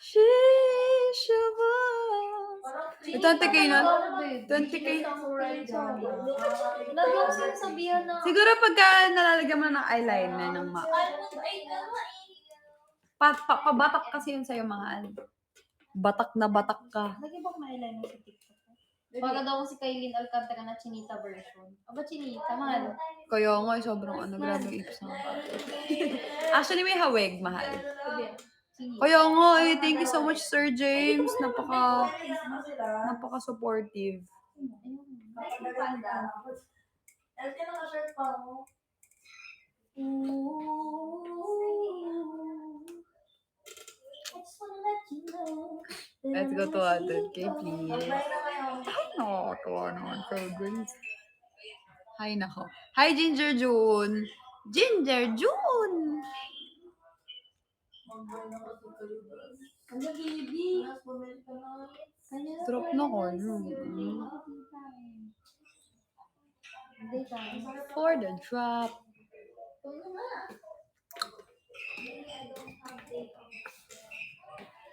Shisha. 20k nun? 20k? Lagyan mo sabihan na. Siguro pagka nalalagyan mo na ng eyeliner ng pabatak kasi yun sa'yo, mahal. Batak na batak ka. Lagyan ba may eyeliner sa TikTok? Para daw si Kailin Alcantara na chinita version. Aba, chinita, mahal. Kaya nga, sobrang grabe yung ipsa. Actually, may hawig, mahal. Kaya nga, thank you so much, Sir James. Napaka-supportive. Let's go to 100k, please. Ay, nakakatawa naman, Sir James. Hi, nako. Hi, Ginger June. Ginger June! Drop na ko. For the drop.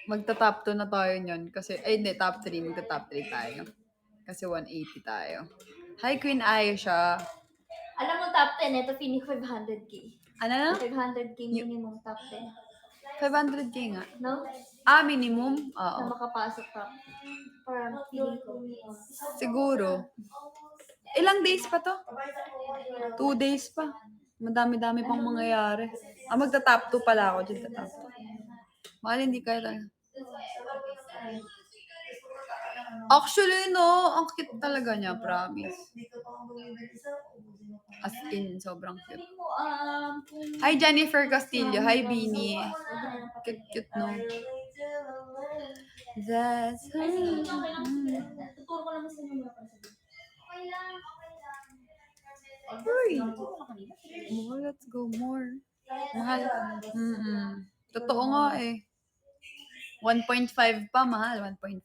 Magta-top 2 na tayo niyan. Kasi, hindi, top 3. Magta-top 3 tayo. Kasi 180 tayo. Hi, Queen Aisha. Alam mo, top 10, ito finish 500k. Ano na? 500k minimum top 10. 500k nga. No? Minimum? Oo. Na makapasok ka. Parang feeling ko. Siguro. Ilang days pa to? 2 days pa. Madami-dami pang mangyayari. Magta-top 2 pala ako. Dito top 2. Mahal, hindi kaya tayo. Actually, no. Ang cute talaga niya, promise. As in, sobrang cute. Hi, Jennifer Castillo. Hi, Beanie. Cute, no? That's Tuturo ko naman sa inyo mga pansabi. Okay lang. Uy! Mahal, let's go more. Mahal. Totoo nga eh. 1.5 pa, mahal. 1.5.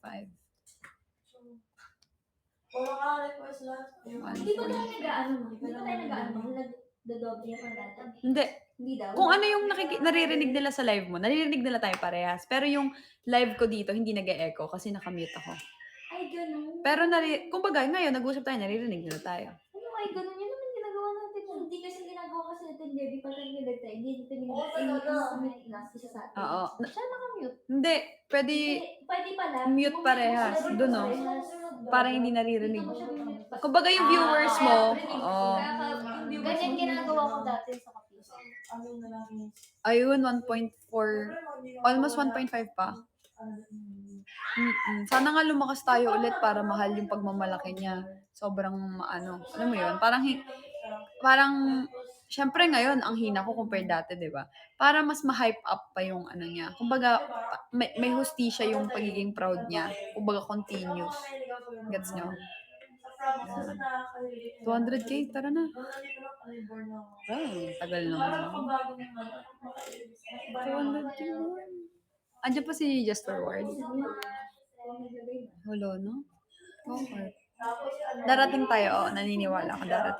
Hindi ba tayo nag-ano? Hindi ba tayo nag-ano? Nag-dodoble pa natin? Hindi. Hindi daw? Kung ano yung naririnig nila sa live mo, naririnig nila tayo parehas. Pero yung live ko dito, hindi nag-e-echo kasi nakamute ako. Ay, ganun. Pero kumbaga, ngayon, nag-usap tayo, naririnig nila tayo. Ano ay, ganun yun naman ginagawa natin. Hindi kasi ginagawa kasi natin, Debbie, pag nag-live tayo, hindi natin minute na isa sa atin. Oo. Siya nakamute. Hindi, pwede Pwede pala. mute parehas. Doon, no? Parang hindi naririnig. Dito ko siya minute. Kumbaga yung viewers mo, Ganyan ginagawa ko dati sa kapisa. Ayun, 1.4. Almost 1.5 pa. Sana nga lumakas tayo ulit para mahal yung pagmamalaki niya. Sobrang alam mo yun, parang syempre ngayon ang hina ko compare dati, 'di ba? Para mas ma-hype up pa yung ano niya. Kumbaga may hustisya yung pagiging proud niya. Kumbaga continuous. Gets niyo? 200k, tara na. Tagal naman. 200k more. Andiyan pa si Just Forward. Hello, no? Okay. Darating tayo, naniniwala ako darating.